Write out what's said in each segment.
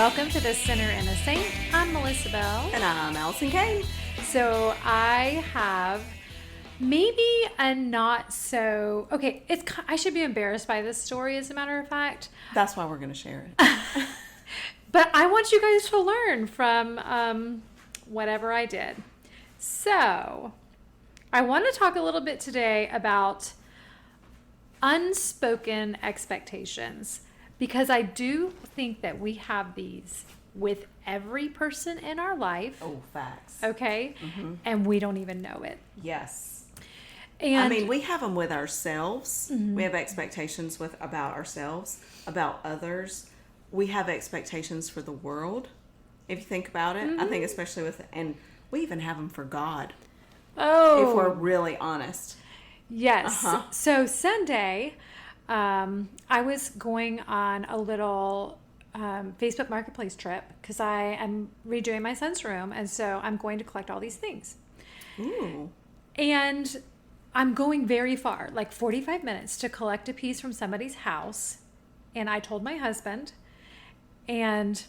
Welcome to The Sinner and the Saint. I'm Melissa Bell. And I'm Allison Kane. So I have maybe a not so... Okay, I should be embarrassed by this story, as a matter of fact. That's why we're going to share it. But I want you guys to learn from whatever I did. So I want to talk a little bit today about unspoken expectations, because I do think that we have these with every person in our life. Oh, facts. Okay? Mm-hmm. And we don't even know it. Yes. And I mean, we have them with ourselves. Mm-hmm. We have expectations about ourselves, about others. We have expectations for the world, if you think about it. Mm-hmm. I think especially and we even have them for God. Oh. If we're really honest. Yes. Uh-huh. So Sunday, I was going on a little Facebook Marketplace trip because I am redoing my son's room. And so I'm going to collect all these things. Ooh. And I'm going very far, like 45 minutes to collect a piece from somebody's house. And I told my husband, and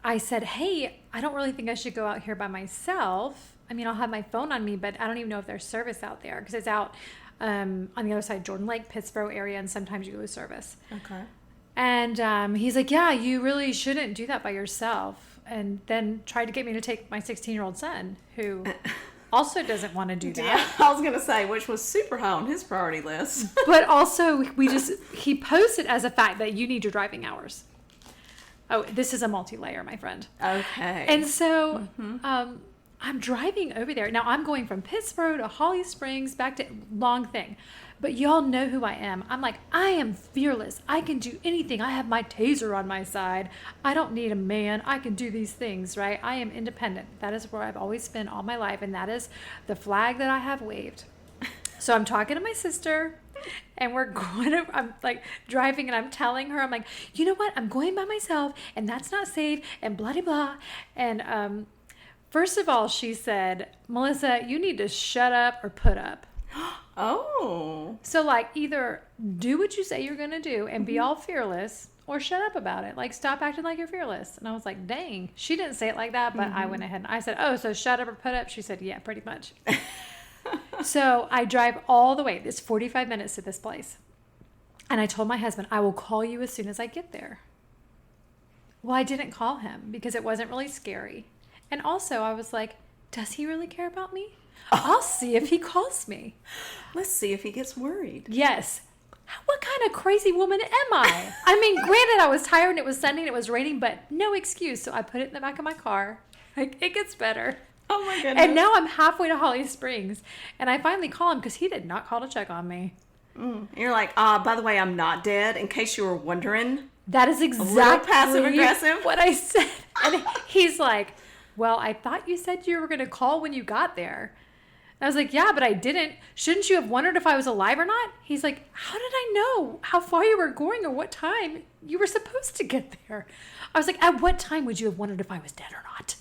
I said, hey, I don't really think I should go out here by myself. I mean, I'll have my phone on me, but I don't even know if there's service out there because it's out on the other side, Jordan Lake, Pittsburgh area, and sometimes you lose service. Okay. And he's like, yeah, you really shouldn't do that by yourself. And then tried to get me to take my 16-year-old son, who also doesn't want to do that. Yeah, I was going to say, which was super high on his priority list. But also, he posted as a fact that you need your driving hours. Oh, this is a multi-layer, my friend. Okay. And so... Mm-hmm. I'm driving over there. Now, I'm going from Pittsburgh to Holly Springs, back to long thing. But y'all know who I am. I'm like, I am fearless. I can do anything. I have my taser on my side. I don't need a man. I can do these things, right? I am independent. That is where I've always been all my life. And that is the flag that I have waved. So I'm talking to my sister, and I'm like driving, and I'm telling her, I'm like, you know what? I'm going by myself, and that's not safe, and blah, blah, blah. And, first of all, she said, Melissa, you need to shut up or put up. Oh. So, like, either do what you say you're going to do and be all fearless, or shut up about it. Like, stop acting like you're fearless. And I was like, dang. She didn't say it like that, but I went ahead and I said, oh, so shut up or put up? She said, yeah, pretty much. So I drive all the way. It's 45 minutes to this place. And I told my husband, I will call you as soon as I get there. Well, I didn't call him because it wasn't really scary. And also, I was like, does he really care about me? I'll see if he calls me. Let's see if he gets worried. Yes. What kind of crazy woman am I? I mean, granted, I was tired and it was Sunday and it was raining, but no excuse. So I put it in the back of my car. Like, it gets better. Oh, my goodness. And now I'm halfway to Holly Springs. And I finally call him because he did not call to check on me. You're like, by the way, I'm not dead, in case you were wondering. That is exactly passive-aggressive. What I said. And he's like, well, I thought you said you were going to call when you got there. And I was like, yeah, but I didn't. Shouldn't you have wondered if I was alive or not? He's like, how did I know how far you were going or what time you were supposed to get there? I was like, at what time would you have wondered if I was dead or not?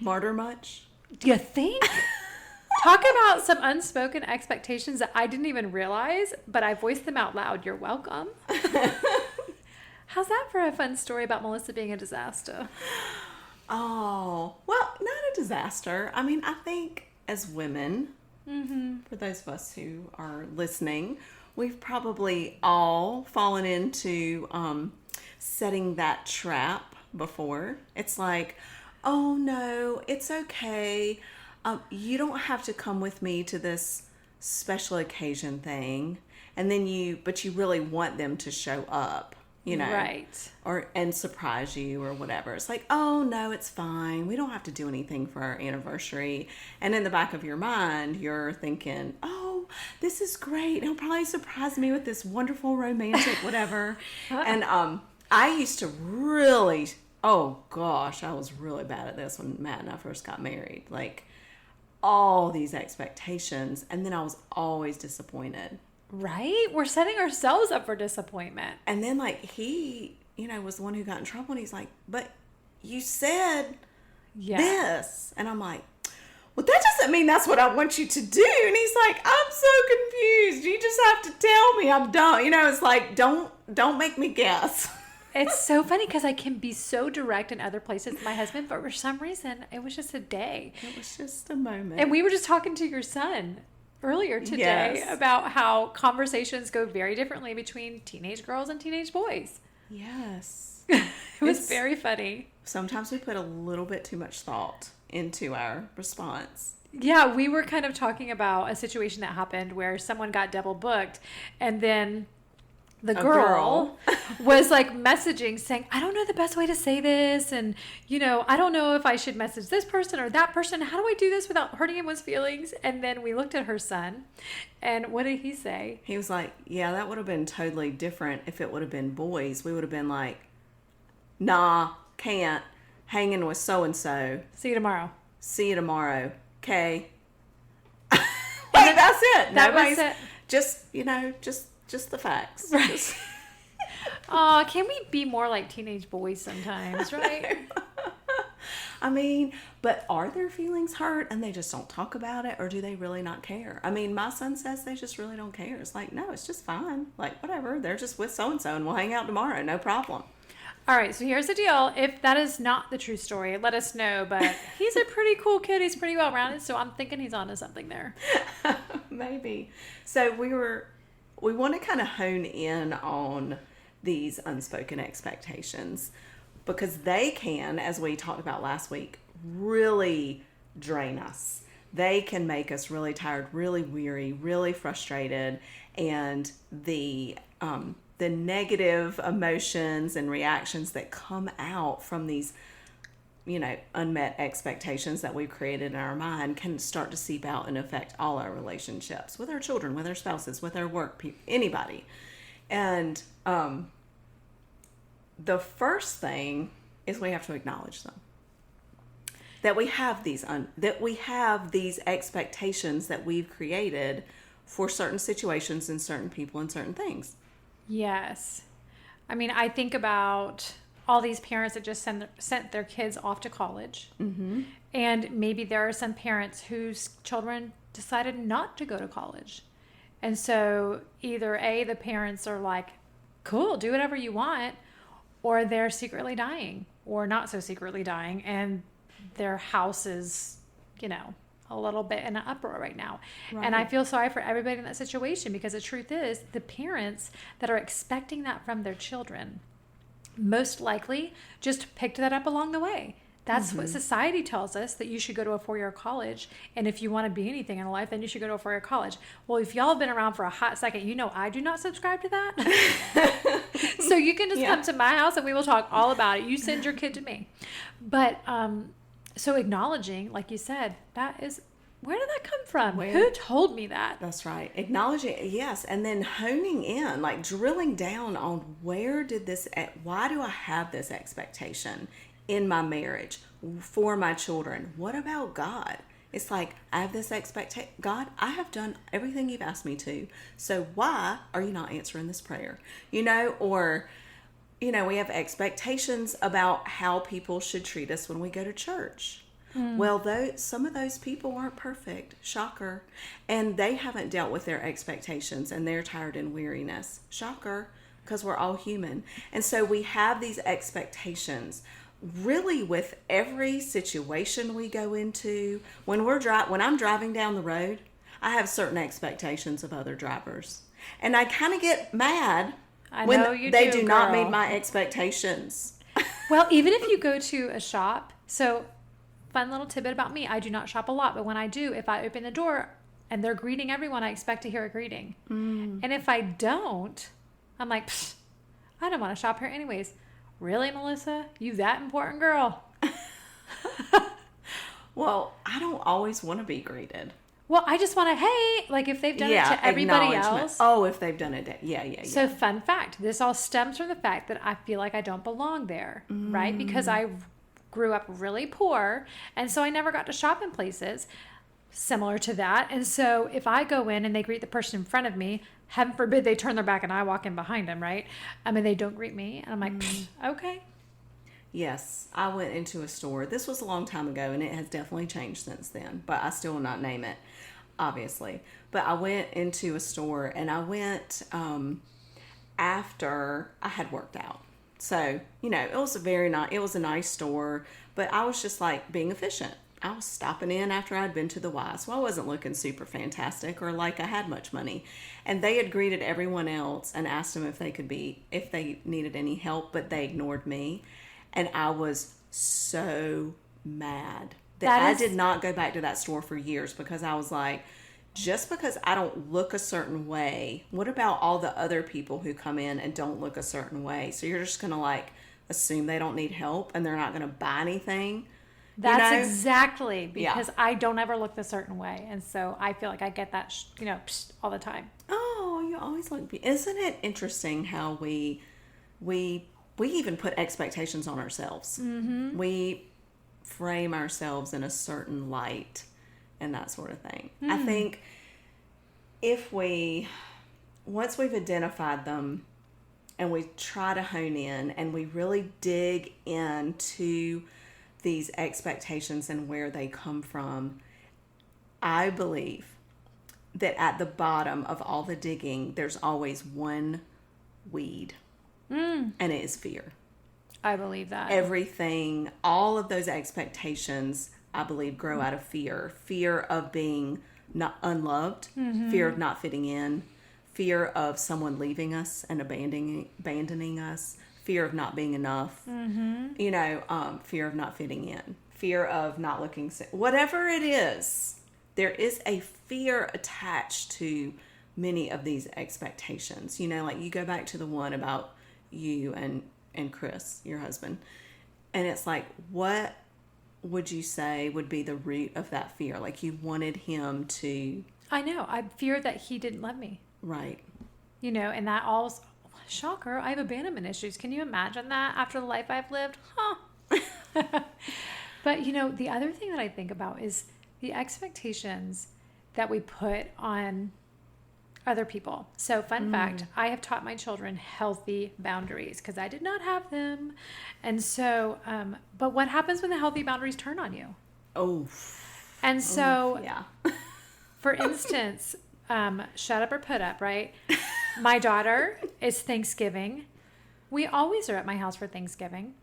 Martyr much? Do you think? Talk about some unspoken expectations that I didn't even realize, but I voiced them out loud. You're welcome. How's that for a fun story about Melissa being a disaster? Oh, well, not a disaster. I mean, I think as women, for those of us who are listening, we've probably all fallen into setting that trap before. It's like, oh no, it's okay. You don't have to come with me to this special occasion thing. And then but you really want them to show up. You know, right. And surprise you or whatever. It's like, oh no, it's fine. We don't have to do anything for our anniversary. And in the back of your mind, you're thinking, oh, this is great. He'll probably surprise me with this wonderful romantic whatever. And I used to really, oh gosh, I was really bad at this when Matt and I first got married. Like all these expectations, and then I was always disappointed. Right? We're setting ourselves up for disappointment. And then, like, he, was the one who got in trouble. And he's like, but you said this. And I'm like, well, that doesn't mean that's what I want you to do. And he's like, I'm so confused. You just have to tell me I'm dumb. It's like, don't make me guess. It's so funny because I can be so direct in other places with my husband, but for some reason, it was just a day. It was just a moment. And we were just talking to your son earlier today Yes. about how conversations go very differently between teenage girls and teenage boys. Yes. It was It's- very funny. Sometimes we put a little bit too much thought into our response. Yeah, we were kind of talking about a situation that happened where someone got double booked, and then the girl was like messaging saying, I don't know the best way to say this, and I don't know if I should message this person or that person. How do I do this without hurting anyone's feelings? And then we looked at her son, and what did he say? He was like, yeah, that would have been totally different if it would have been boys. We would have been like, nah, can't, hanging with so-and-so. See you tomorrow. See you tomorrow. Okay. Like, that's it. That was Nobody's- it. Just the facts. Right. Just- Aw, can we be more like teenage boys sometimes, right? I mean, but are their feelings hurt and they just don't talk about it, or do they really not care? I mean, my son says they just really don't care. It's like, no, it's just fine. Like, whatever. They're just with so-and-so and we'll hang out tomorrow. No problem. All right, so here's the deal. If that is not the true story, let us know. But he's a pretty cool kid. He's pretty well-rounded, so I'm thinking he's onto something there. Maybe. So we want to kind of hone in on these unspoken expectations, because they can, as we talked about last week, really drain us. They can make us really tired, really weary, really frustrated, and the negative emotions and reactions that come out from these, unmet expectations that we've created in our mind can start to seep out and affect all our relationships with our children, with our spouses, with our work people, anybody. And the first thing is we have to acknowledge them. That we have these expectations that we've created for certain situations and certain people and certain things. Yes. I mean, I think about all these parents that just sent their kids off to college. Mm-hmm. And maybe there are some parents whose children decided not to go to college. And so either A, the parents are like, cool, do whatever you want, or they're secretly dying or not so secretly dying, and their house is, a little bit in an uproar right now. Right. And I feel sorry for everybody in that situation, because the truth is the parents that are expecting that from their children most likely just picked that up along the way. That's what society tells us, that you should go to a 4-year college. And if you want to be anything in life, then you should go to a 4-year college. Well, if y'all have been around for a hot second, I do not subscribe to that. So you can just come to my house and we will talk all about it. You send your kid to me. But so acknowledging, like you said, that is, where did that come from? Who told me that? That's right. Acknowledging, yes. And then honing in, like drilling down on why do I have this expectation in my marriage, for my children? What about God? It's like, I have this expectation. God, I have done everything you've asked me to. So why are you not answering this prayer? Or we have expectations about how people should treat us when we go to church. Well, some of those people aren't perfect. Shocker. And they haven't dealt with their expectations and they're tired and weariness. Shocker, because we're all human. And so we have these expectations really with every situation we go into. When I'm driving down the road, I have certain expectations of other drivers. And I kind of get mad when they do not meet my expectations. Well, even if you go to a shop, so fun little tidbit about me, I do not shop a lot, but when I do, if I open the door and they're greeting everyone, I expect to hear a greeting. And if I don't, I'm like, I don't want to shop here anyways. Really, Melissa? You that important girl? Well, I don't always want to be greeted. Well, I just want to, hey, like if they've done it to everybody else. Oh, if they've done it. Yeah. So fun fact, this all stems from the fact that I feel like I don't belong there, right? Because I grew up really poor, and so I never got to shop in places similar to that. And so if I go in and they greet the person in front of me, heaven forbid they turn their back and I walk in behind them, right? I mean, they don't greet me. And I'm like, okay. Yes, I went into a store. This was a long time ago, and it has definitely changed since then, but I still will not name it, obviously. But I went into a store, and I went after I had worked out. So, it was it was a nice store, but I was just like being efficient. I was stopping in after I'd been to the Y, so I wasn't looking super fantastic or like I had much money. And they had greeted everyone else and asked them if they needed any help, but they ignored me. And I was so mad that I did not go back to that store for years, because I was like, just because I don't look a certain way, what about all the other people who come in and don't look a certain way? So you're just going to like assume they don't need help and they're not going to buy anything? That's exactly because I don't ever look a certain way. And so I feel like I get that, all the time. Oh, you always look beautiful. Isn't it interesting how we even put expectations on ourselves? Mm-hmm. We frame ourselves in a certain light and that sort of thing. I think once we've identified them and we try to hone in and we really dig into these expectations and where they come from, I believe that at the bottom of all the digging, there's always one weed, and it is fear. I believe that. Everything, all of those expectations, I believe, grow out of fear. Fear of being not unloved, fear of not fitting in, fear of someone leaving us and abandoning us, fear of not being enough, fear of not fitting in, fear of not looking, whatever it is, there is a fear attached to many of these expectations. Like you go back to the one about you and Chris, your husband, and it's like, what would you say would be the root of that fear? Like you wanted him to... I know. I feared that he didn't love me. Right. And that all... Shocker, I have abandonment issues. Can you imagine that after the life I've lived? Huh. But, the other thing that I think about is the expectations that we put on other people. So, fun fact, I have taught my children healthy boundaries because I did not have them. And so, but what happens when the healthy boundaries turn on you? Oh. And so, yeah. For instance, shut up or put up, right? My daughter is Thanksgiving. We always are at my house for Thanksgiving.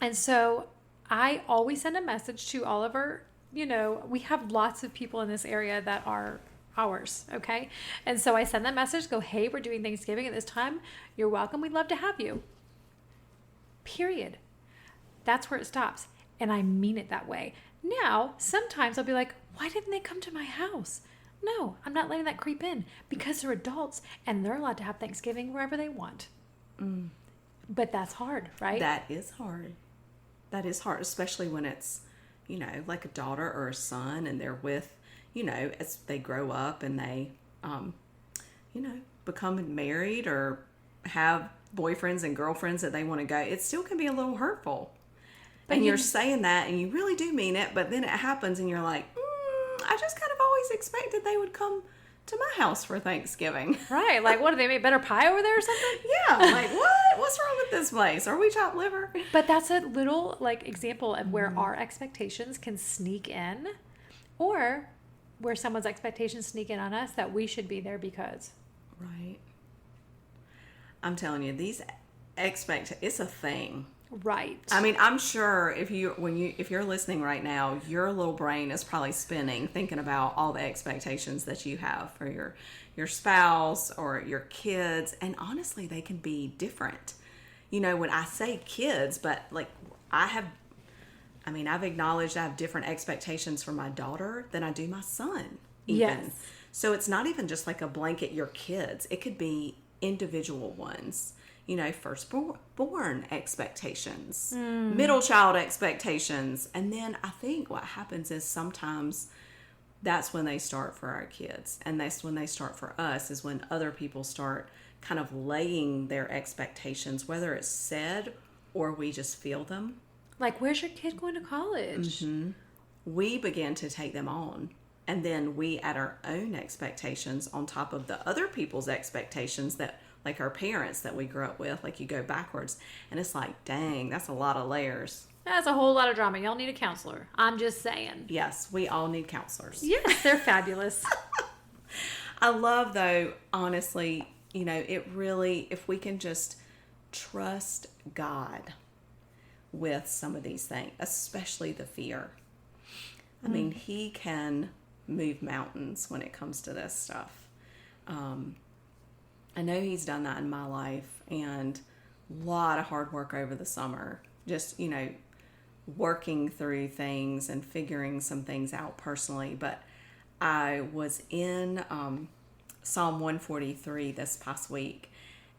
And so I always send a message to all of our, we have lots of people in this area that are ours, okay? And so I send that message, go, hey, we're doing Thanksgiving at this time. You're welcome. We'd love to have you. Period. That's where it stops. And I mean it that way. Now, sometimes I'll be like, why didn't they come to my house? No, I'm not letting that creep in because they're adults and they're allowed to have Thanksgiving wherever they want. But that's hard, right? That is hard. That is hard, especially when it's, like a daughter or a son and they're with, as they grow up and they, become married or have boyfriends and girlfriends that they want to go. It still can be a little hurtful. But you're saying that and you really do mean it, but then it happens and you're like, I just kind of always expected they would come to my house for Thanksgiving. Right. Like, what, do they make better pie over there or something? Yeah. Like, what? What's wrong with this place? Are we chopped liver? But that's a little, example of where our expectations can sneak in, or where someone's expectations sneak in on us that we should be there because. Right. I'm telling you, it's a thing. Right. I mean, I'm sure if you're listening right now, your little brain is probably spinning thinking about all the expectations that you have for your spouse or your kids, and honestly, they can be different. When I say kids, but I've acknowledged I have different expectations for my daughter than I do my son. Even. Yes. So it's not even just like a blanket your kids. It could be individual ones. Firstborn expectations, middle child expectations. And then I think what happens is sometimes that's when they start for our kids. And that's when they start for us, is when other people start kind of laying their expectations, whether it's said or we just feel them. Like, where's your kid going to college? Mm-hmm. We begin to take them on. And then we add our own expectations on top of the other people's expectations that, like our parents that we grew up with, you go backwards. And it's like, dang, that's a lot of layers. That's a whole lot of drama. Y'all need a counselor. I'm just saying. Yes, we all need counselors. Yes, they're fabulous. I love, though, honestly, it really, if we can just trust God with some of these things, especially the fear. I mean, he can move mountains when it comes to this stuff. I know he's done that in my life, and a lot of hard work over the summer. Just, working through things and figuring some things out personally. But I was in Psalm 143 this past week,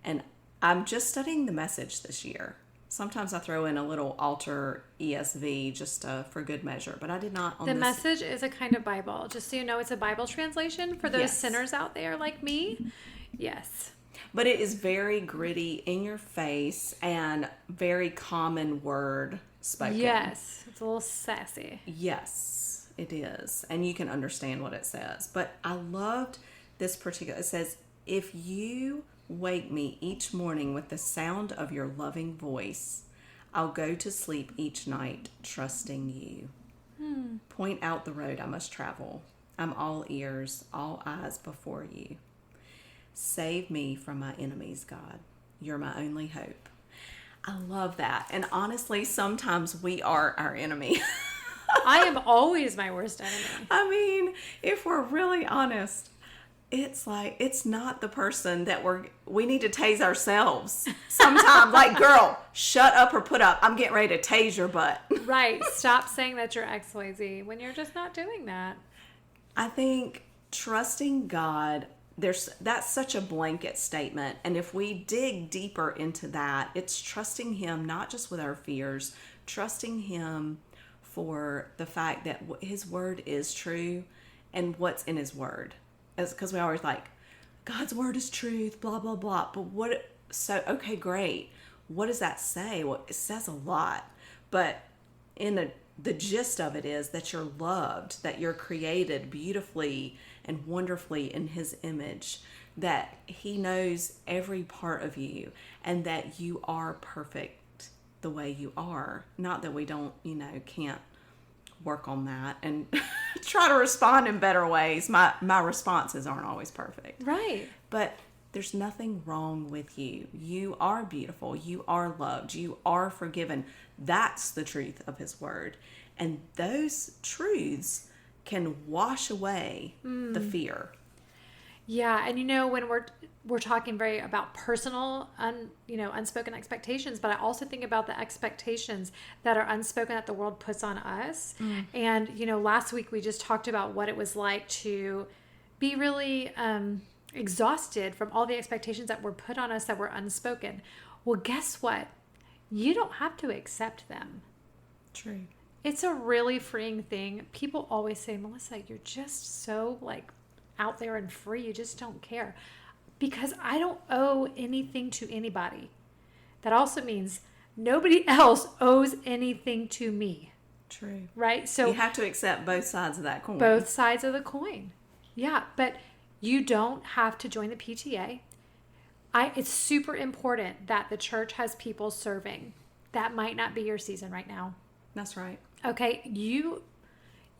and I'm just studying the Message this year. Sometimes I throw in a little altar ESV just for good measure, but I did not on The this. Message is a kind of Bible. Just so you know, it's a Bible translation for those Yes. sinners out there like me. Yes. But it is very gritty, in your face, and very common word spoken. Yes. It's a little sassy. Yes, it is. And you can understand what it says. But I loved this particular, it says, if you wake me each morning with the sound of your loving voice, I'll go to sleep each night trusting you. Point out the road I must travel. I'm all ears, all eyes before you. Save me from my enemies, God. You're my only hope. I love that. And honestly, sometimes we are our enemy. I am always my worst enemy. I mean, if we're really honest, it's like, it's not the person that we need to tase ourselves sometimes. Like, girl, shut up or put up. I'm getting ready to tase your butt. Right. Stop saying that you're XYZ when you're just not doing that. I think trusting God, that's such a blanket statement. And if we dig deeper into that, it's trusting him, not just with our fears, trusting him for the fact that his word is true and what's in his word. Because we always like, God's word is truth, blah, blah, blah. But okay, great. What does that say? Well, it says a lot. But the gist of it is that you're loved, that you're created beautifully and wonderfully in his image, that he knows every part of you, and that you are perfect the way you are. Not that we don't, can't work on that and try to respond in better ways. My responses aren't always perfect. Right. But there's nothing wrong with you. You are beautiful. You are loved. You are forgiven. That's the truth of his word. And those truths can wash away the fear. Yeah, and when we're talking very about personal, unspoken expectations, but I also think about the expectations that are unspoken that the world puts on us. And last week we just talked about what it was like to be really exhausted from all the expectations that were put on us that were unspoken. Well, guess what? You don't have to accept them. True. It's a really freeing thing. People always say, Melissa, you're just so out there and free. You just don't care. Because I don't owe anything to anybody. That also means nobody else owes anything to me. True. Right? So you have to accept both sides of that coin. Both sides of the coin. Yeah, but you don't have to join the PTA. It's super important that the church has people serving. That might not be your season right now. That's right. Okay, you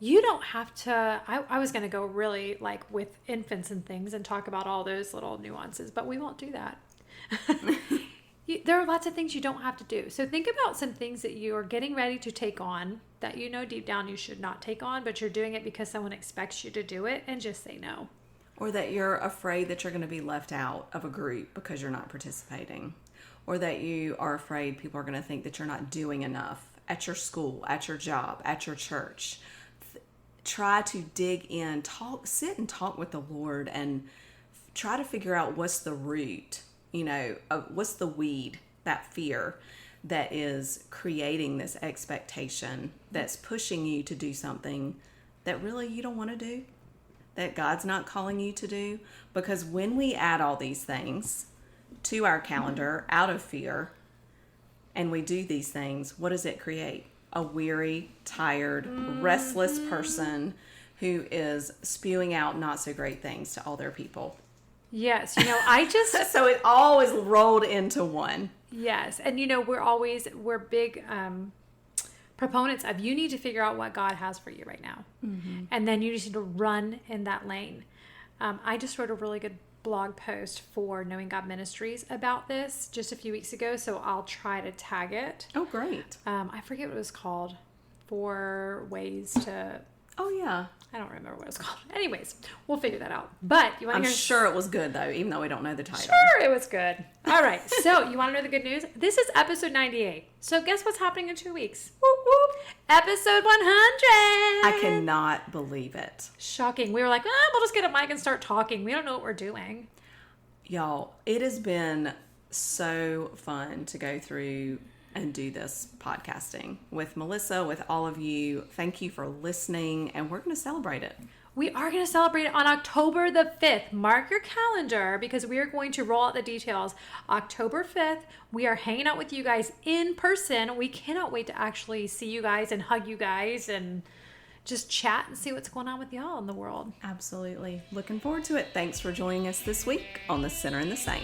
don't have to. I was going to go really with infants and things and talk about all those little nuances, but we won't do that. There are lots of things you don't have to do. So think about some things that you are getting ready to take on that deep down you should not take on, but you're doing it because someone expects you to do it, and just say no. Or that you're afraid that you're going to be left out of a group because you're not participating. Or that you are afraid people are going to think that you're not doing enough at your school, at your job, at your church. Try to dig in, sit and talk with the Lord and try to figure out what's the root, what's the weed, that fear that is creating this expectation that's pushing you to do something that really you don't want to do, that God's not calling you to do. Because when we add all these things to our calendar out of fear and we do these things, what does it create? A weary, tired, restless person who is spewing out not so great things to all their people. Yes, I just so it always rolled into one. Yes, and we're big proponents of you need to figure out what God has for you right now, and then you just need to run in that lane. I just wrote a really good blog post for Knowing God Ministries about this just a few weeks ago, so I'll try to tag it. Oh, great. I forget what it was called. 4 ways to... Oh, yeah. I don't remember what it's called. Anyways, we'll figure that out. But you want to I'm hear... sure it was good, though, even though we don't know the title. Sure, it was good. All right. So, you want to know the good news? This is episode 98. So, guess what's happening in 2 weeks? Whoop, whoop. Episode 100. I cannot believe it. Shocking. We were like, we'll just get a mic and start talking. We don't know what we're doing. Y'all, it has been so fun to go through and do this podcasting with Melissa, with all of you. Thank you for listening, and we're going to celebrate it. We are going to celebrate it on October the 5th. Mark your calendar because we are going to roll out the details. October 5th, we are hanging out with you guys in person. We cannot wait to actually see you guys and hug you guys and just chat and see what's going on with y'all in the world. Absolutely. Looking forward to it. Thanks for joining us this week on The Sinner and the Saint.